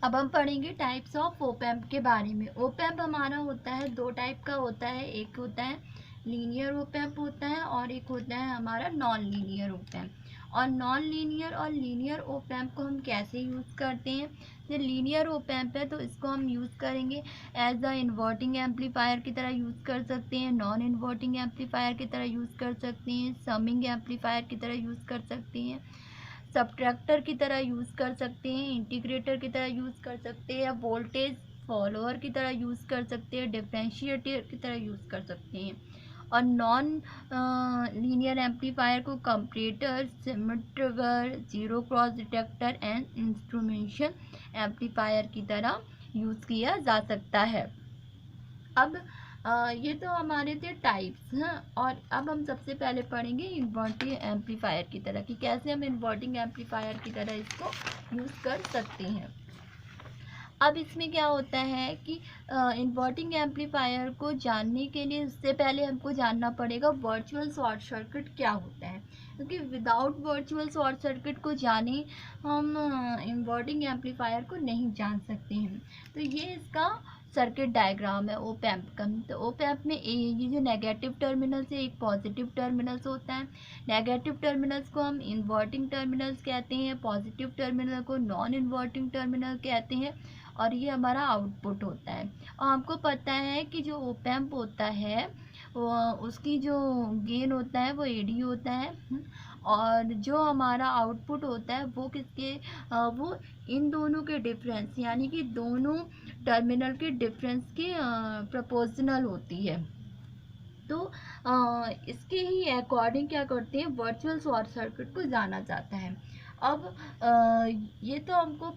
अब हम पढ़ेंगे टाइप्स ऑफ ओप एम्प के बारे में। ओप एम्प हमारा होता है दो टाइप का होता है, एक होता है लीनियर ओप एम्प होता है और एक होता है हमारा नॉन लीनियर ओप एम्प। और नॉन लीनियर और लीनियर ओप एम्प को हम कैसे यूज़ करते हैं, जो लीनियर ओप एम्प है तो इसको हम यूज़ करेंगे एज अ इन्वर्टिंग एम्पलीफायर की तरह यूज़ कर सकते हैं, नॉन इन्वर्टिंग एम्पलीफायर की तरह यूज़ कर सकते हैं, समिंग एम्पलीफायर की तरह यूज़ कर सकते हैं, सब्ट्रैक्टर की तरह यूज़ कर सकते हैं, इंटीग्रेटर की तरह यूज़ कर सकते हैं, या वोल्टेज फॉलोअर की तरह यूज़ कर सकते हैं, डिफरेंशिएटर की तरह यूज़ कर सकते हैं। और नॉन लीनियर एम्पलीफायर को comparator, symmetric, zero cross detector and instrumentation amplifier की तरह यूज़ किया जा सकता है। अब ये तो हमारे थे टाइप्स हैं, और अब हम सबसे पहले पढ़ेंगे इन्वर्टिंग एम्पलीफायर की तरह कि कैसे हम इन्वर्टिंग एम्पलीफायर की तरह इसको यूज़ कर सकते हैं। अब इसमें क्या होता है कि इन्वर्टिंग एम्पलीफायर को जानने के लिए उससे पहले हमको जानना पड़ेगा वर्चुअल शॉर्ट सर्किट क्या होता है, क्योंकि विदाउट वर्चुअल शॉर्ट सर्किट को जाने हम इन्वर्टिंग एम्पलीफायर को नहीं जान सकते हैं। तो ये इसका सर्किट डायग्राम है ओप एम्प का। तो ओप एम्प में ये जो नेगेटिव टर्मिनल से एक पॉजिटिव टर्मिनल्स होता है। नेगेटिव टर्मिनल्स को हम इन्वर्टिंग टर्मिनल्स कहते हैं, पॉजिटिव टर्मिनल को नॉन इन्वर्टिंग टर्मिनल कहते हैं, और ये हमारा आउटपुट होता है। और हमको पता है कि जो ओप एम्प होता है वो उसकी जो गेन होता है वो एडी होता है, और जो हमारा आउटपुट होता है वो किसके वो इन दोनों के डिफरेंस यानी कि दोनों टर्मिनल के डिफरेंस के प्रोपोर्शनल होती है। तो इसके ही अकॉर्डिंग क्या करते हैं, वर्चुअल शॉर्ट सर्किट को जाना जाता है। अब ये तो हमको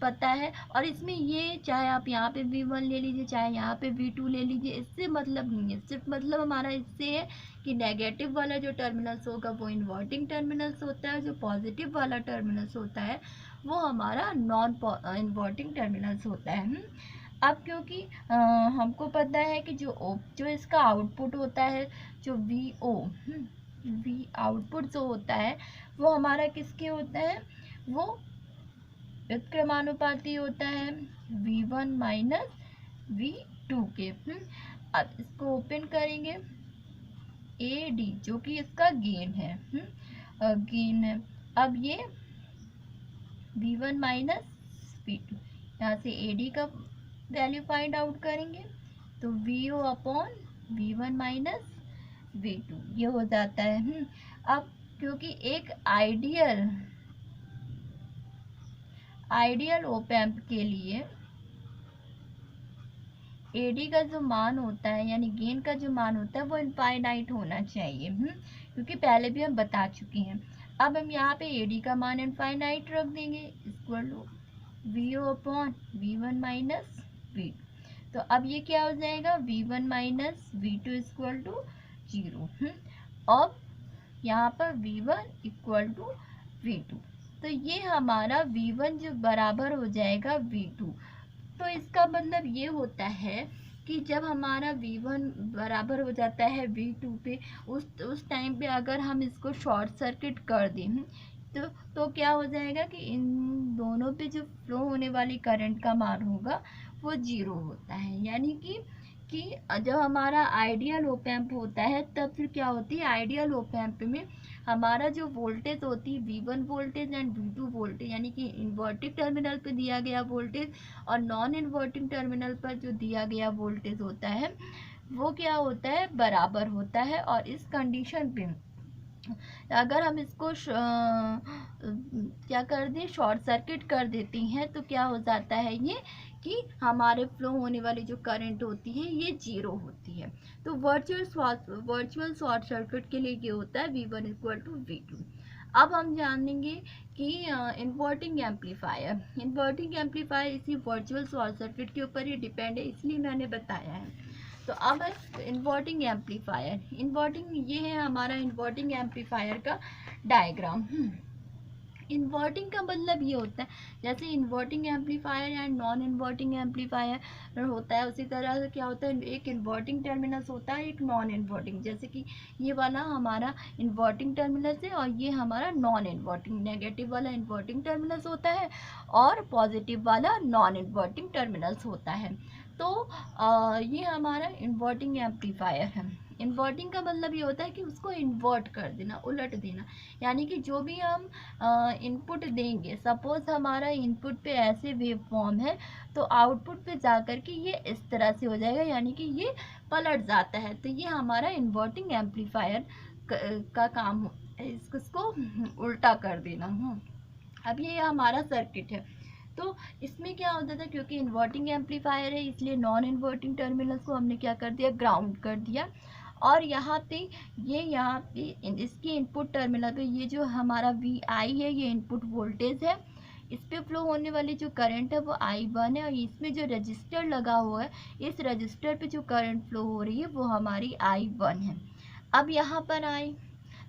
पता है, और इसमें ये चाहे आप यहाँ पे V1 ले लीजिए चाहे यहाँ पे V2 ले लीजिए, इससे मतलब नहीं है। सिर्फ मतलब हमारा इससे है कि नेगेटिव वाला जो टर्मिनल्स होगा वो इन्वर्टिंग टर्मिनल्स होता है, जो पॉजिटिव वाला टर्मिनल्स होता है वो हमारा नॉन इन्वर्टिंग टर्मिनल्स होता है। अब क्योंकि हमको पता है कि जो इसका आउटपुट होता है, जो वी आउटपुट जो होता है वो हमारा किसके होता है, वो व्युत्क्रमानुपाती होता है V1 माइनस V2 के। अब इसको ओपन करेंगे, AD जो कि इसका गेन है, गेन है। अब ये V1 माइनस V2, यहाँ से AD का वैल्यू फाइंड आउट करेंगे तो VO upon V1 minus V2 ये हो जाता है। अब क्योंकि एक आइडियल ओप एम्प के लिए AD का जो मान होता है यानी गेन का जो मान होता है वो इनफाइनाइट होना चाहिए, क्योंकि पहले भी हम बता चुके हैं। अब हम यहाँ पे AD का मान इनफाइनाइट रख देंगे equal to VO upon V1 minus V2। तो अब ये क्या हो जाएगा, V1 minus V2 equal to 0। अब यहाँ पर V1 इक्वल टू V2, तो ये हमारा V1 जो बराबर हो जाएगा V2। तो इसका मतलब ये होता है कि जब हमारा V1 बराबर हो जाता है V2 पे, उस टाइम पे अगर हम इसको शॉर्ट सर्किट कर दें तो क्या हो जाएगा कि इन दोनों पे जो फ्लो होने वाली करंट का मान होगा वो 0 होता है। यानी कि जब हमारा आइडियल ओप एम्प होता है तब फिर क्या होती है, आइडियल ओप एम्प में हमारा जो वोल्टेज होती है V1 voltage and V2 voltage यानी कि इन्वर्टिंग टर्मिनल पे दिया गया वोल्टेज और नॉन इन्वर्टिंग टर्मिनल पर जो दिया गया वोल्टेज होता है वो क्या होता है, बराबर होता है। और इस कंडीशन पे अगर हम इसको क्या कर दें, शॉर्ट सर्किट कर देती हैं तो क्या हो जाता है ये कि हमारे फ्लो होने वाली जो करंट होती है ये 0 होती है। तो वर्चुअल शॉर्ट सर्किट के लिए ये होता है V1 इक्वल टू V2। अब हम जानेंगे कि इन्वर्टिंग एम्पलीफायर इसी वर्चुअल शॉर्ट सर्किट के ऊपर ही डिपेंड है, इसलिए मैंने बताया है। तो अब इन्वर्टिंग एम्पलीफायर, ये है हमारा इन्वर्टिंग एम्पलीफायर का डायग्राम। इन्वर्टिंग का मतलब ये होता है, जैसे inverting amplifier and non inverting amplifier होता है, उसी तरह से क्या होता है, एक इन्वर्टिंग टर्मिनल्स होता है, एक नॉन इन्वर्टिंग। जैसे कि ये वाला हमारा इन्वर्टिंग टर्मिनल्स है और ये हमारा नॉन इन्वर्टिंग, नेगेटिव वाला इन्वर्टिंग टर्मिनल्स होता है और पॉजिटिव वाला नॉन इन्वर्टिंग टर्मिनल्स होता है। तो ये हमारा इन्वर्टिंग एम्पलीफायर है। इन्वर्टिंग का मतलब ये होता है कि उसको इन्वर्ट कर देना, उलट देना, यानी कि जो भी हम इनपुट देंगे, सपोज हमारा इनपुट पे ऐसे वेव फॉर्म है तो आउटपुट पे जाकर के ये इस तरह से हो जाएगा, यानी कि ये पलट जाता है। तो ये हमारा इन्वर्टिंग एम्पलीफायर का काम इसको उल्टा कर देना। अब ये हमारा सर्किट है। तो इसमें क्या होता था, क्योंकि इन्वर्टिंग एम्पलीफायर है इसलिए नॉन इन्वर्टिंग टर्मिनल्स को हमने क्या कर दिया, ग्राउंड कर दिया। और यहाँ पे यहाँ पे इसके इनपुट टर्मिनल पे ये जो हमारा VI है, ये इनपुट वोल्टेज है, इस पे फ्लो होने वाली जो करंट है वो I1 है, और इसमें जो रजिस्टर लगा हुआ है, इस रजिस्टर पे जो करंट फ्लो हो रही है वो हमारी I1 है। अब यहाँ पर आए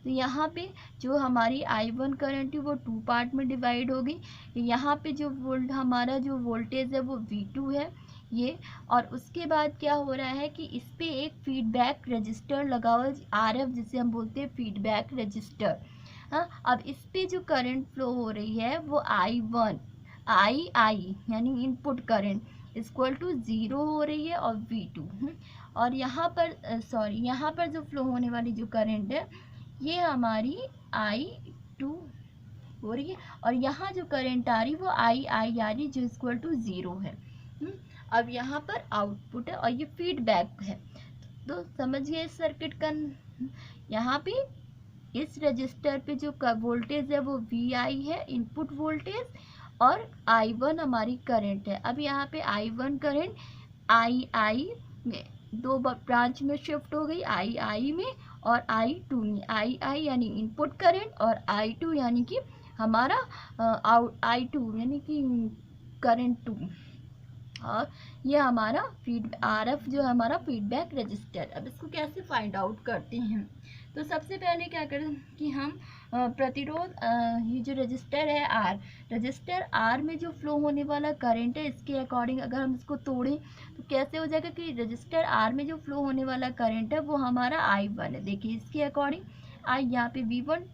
तो यहाँ पे जो हमारी I1 करंट है वो 2 पार्ट में डिवाइड होगी। यहाँ पे जो हमारा जो वोल्टेज है वो V2 है ये, और उसके बाद क्या हो रहा है कि इस पे एक फीडबैक रजिस्टर लगा हुआ है, RF जिसे हम बोलते हैं फीडबैक रजिस्टर। हाँ, अब इस पे जो करंट फ्लो हो रही है वो I1 I यानी इनपुट करंट इक्वल टू 0 हो रही है, और V2 और यहाँ पर यहाँ पर जो फ्लो होने वाली जो करंट है ये हमारी I2 हो रही है, और यहाँ जो करंट आ रही वो I आ रही जो इक्वल टू 0 है। अब यहाँ पर आउटपुट है और ये फीडबैक है। तो समझिए इस सर्किट का, यहाँ पे इस रजिस्टर पे जो वोल्टेज है वो VI है इनपुट वोल्टेज, और I1 हमारी करंट है। अब यहाँ पे I1 करंट II में दो ब्रांच में शिफ्ट हो गई, II में और I2 में। II यानी इनपुट करंट और I2 यानी कि हमारा I2 यानी कि करंट 2, और ये हमारा RF जो हमारा फीडबैक रजिस्टर। अब इसको कैसे फाइंड आउट करते हैं, तो सबसे पहले क्या करें कि हम प्रतिरोध, ये जो रजिस्टर है रजिस्टर R में जो फ्लो होने वाला करंट है इसके अकॉर्डिंग अगर हम इसको तोड़ें तो कैसे हो जाएगा कि रजिस्टर R में जो फ्लो होने वाला करंट है वो हमारा I1 है। देखिए इसके अकॉर्डिंग यहाँ पे V1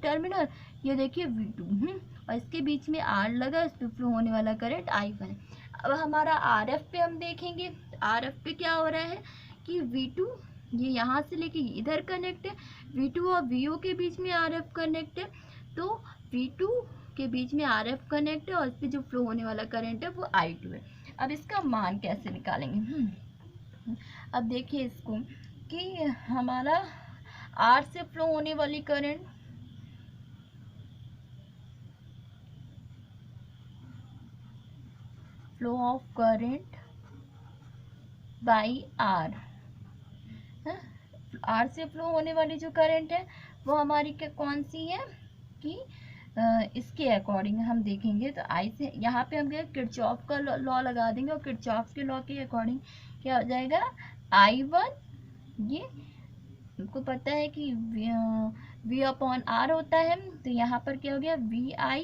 टर्मिनल, ये देखिए V2, और इसके बीच में R लगा, इस पर फ्लो होने वाला करंट I1 है। अब हमारा RF पे हम देखेंगे, RF पे क्या हो रहा है कि V2 ये यहाँ से लेके इधर कनेक्ट है, V2 और VO के बीच में RF कनेक्ट है, तो V2 के बीच में RF कनेक्ट है और इस पे जो फ्लो होने वाला करंट है वो I2 है। अब इसका मान कैसे निकालेंगे, अब देखिए इसको कि हमारा R से फ्लो होने वाली current, flow of current by R, R से फ्लो होने वाली जो करंट है वो हमारी कौन सी है कि इसके अकॉर्डिंग हम देखेंगे तो I से यहाँ पे हम किरचॉफ का लॉ लगा देंगे, और किरचॉफ के लॉ के अकॉर्डिंग क्या हो जाएगा, I1 ये हमको पता है कि V अपॉन R होता है, तो यहाँ पर क्या हो गया VI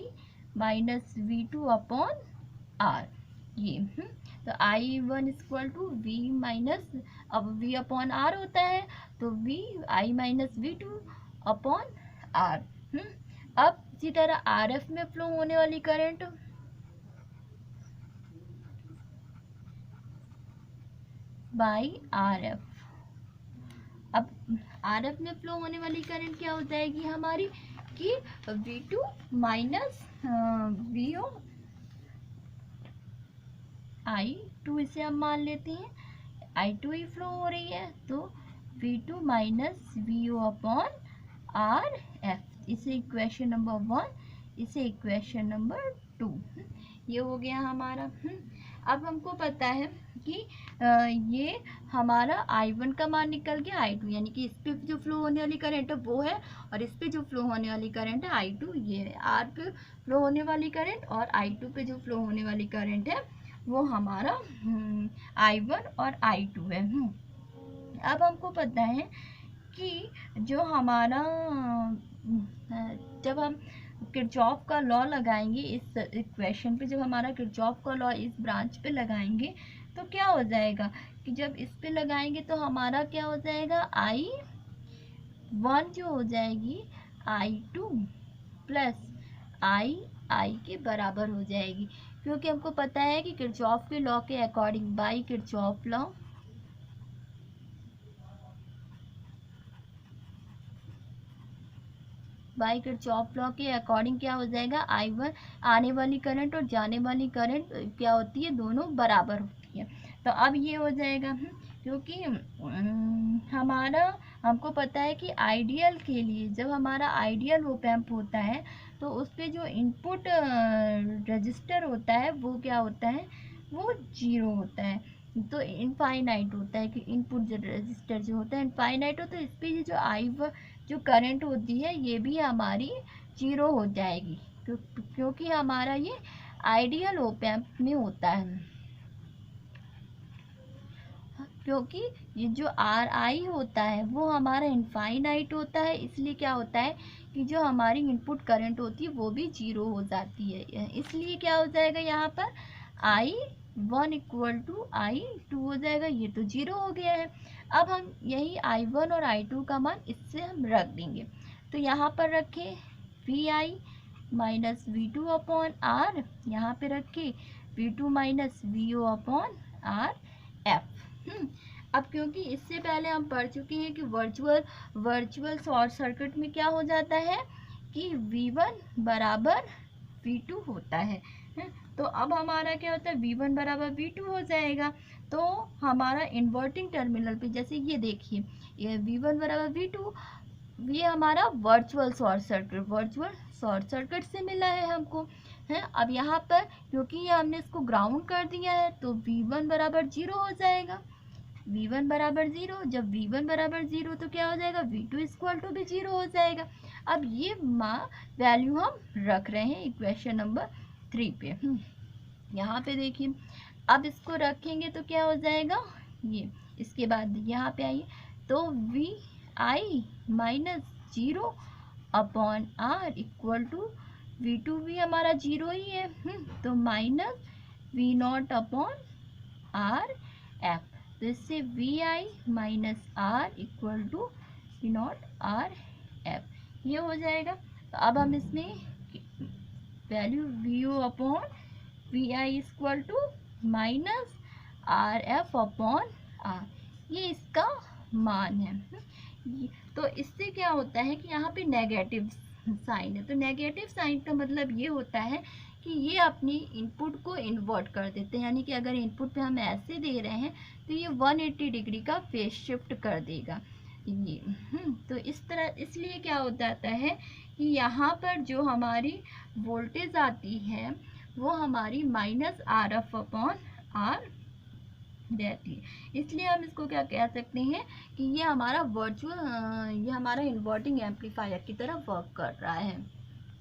minus V2 upon R ये, तो I1 equal to V minus, अब V अपॉन R होता है तो I minus V2 upon R। अब इसी तरह RF में फ्लो होने वाली करंट, बाई RF, अब RF में फ्लो होने वाली करंट क्या हो जाएगी हमारी कि V2 माइनस VO I2, इसे हम मान लेते हैं I2 ही फ्लो हो रही है, तो V2 minus VO upon RF, इसे इक्वेशन नंबर 1, इसे इक्वेशन नंबर 2, ये हो गया हमारा। अब हमको पता है कि ये हमारा I1 का मान निकल गया, I2 यानी कि इस पे जो फ्लो होने वाली करंट है वो है, और इस पे जो फ्लो होने वाली करंट है I2 ये है। R पे फ्लो होने वाली करंट और I2 पे जो फ्लो होने वाली करंट है वो हमारा I1 और I2 है। अब हमको पता है कि जो हमारा जब हम किरचॉफ का लॉ लगाएंगे इस इक्वेशन पे, जब हमारा किरचॉफ का लॉ इस ब्रांच पे लगाएंगे तो क्या हो जाएगा कि जब इस पे लगाएंगे तो हमारा क्या हो जाएगा, I1 जो हो जाएगी I2 प्लस आई के बराबर हो जाएगी, क्योंकि हमको पता है कि किरचॉफ के लॉ के अकॉर्डिंग बाई किरचॉफ लॉ के अकॉर्डिंग क्या हो जाएगा, I1 आने वाली करंट और जाने वाली करंट क्या होती है, दोनों बराबर होती है। तो अब ये हो जाएगा क्योंकि हमारा हमको पता है कि आइडियल के लिए, जब हमारा आइडियल ऑप एम्प होता है तो उस पर जो इनपुट रजिस्टर होता है वो क्या होता है, वो जीरो होता है। तो इनफाइनाइट होता है कि इनपुट रजिस्टर जो होता है इनफाइनाइट हो, तो इस पर ये जो करंट होती है ये भी हमारी जीरो हो जाएगी, क्योंकि हमारा ये आइडियल ऑप एम्प में होता है। क्योंकि ये जो आर आई होता है वो हमारा इनफाइनाइट होता है, इसलिए क्या होता है कि जो हमारी इनपुट करंट होती है वो भी जीरो हो जाती है। इसलिए क्या हो जाएगा यहाँ पर I1 इक्वल टू I2 हो जाएगा, ये तो जीरो हो गया है। अब हम यही I1 और I2 का मान इससे हम रख देंगे, तो यहाँ पर रखें VI minus V2 upon R, यहाँ पे रखें V2 minus VO upon R F। अब क्योंकि इससे पहले हम पढ़ चुके हैं कि वर्चुअल शॉर्ट सर्किट में क्या हो जाता है कि V1 बराबर V2 होता है। तो अब हमारा क्या होता है, V1 बराबर V2 हो जाएगा। तो हमारा इन्वर्टिंग टर्मिनल पे जैसे ये देखिए, ये V1 बराबर V2, ये हमारा वर्चुअल शॉर्ट सर्किट से मिला है हमको है। अब यहाँ पर क्योंकि ये हमने इसको ग्राउंड कर दिया है तो V1 बराबर जीरो हो जाएगा। V1 बराबर जीरो, जब V1 बराबर जीरो तो क्या हो जाएगा, V2 इक्वल टू भी जीरो हो जाएगा। अब ये वैल्यू हम रख रहे हैं इक्वेशन नंबर 3 पे। यहाँ पे देखिए, अब इसको रखेंगे तो क्या हो जाएगा, ये इसके बाद यहाँ पे आइए तो VI minus zero upon R equal to V2 भी हमारा जीरो ही है, तो minus V0 upon R F। तो इससे VI minus R equal to V0 R F ये हो जाएगा। तो अब हम इसमें value VO upon VI equal to minus RF upon R, ये इसका मान है। तो इससे क्या होता है कि यहाँ पे नेगेटिव साइन है, तो नेगेटिव साइन का मतलब ये होता है कि ये अपनी इनपुट को इन्वर्ट कर देते हैं, यानी कि अगर इनपुट पे हम ऐसे दे रहे हैं तो ये 180 डिग्री का फेज शिफ्ट कर देगा ये। तो इस तरह, इसलिए क्या हो जाता है कि यहाँ पर जो हमारी वोल्टेज आती है वो हमारी माइनस RF अपॉन R रहती है। इसलिए हम इसको क्या कह सकते हैं कि ये हमारा इन्वर्टिंग एम्पलीफायर की तरह वर्क कर रहा है।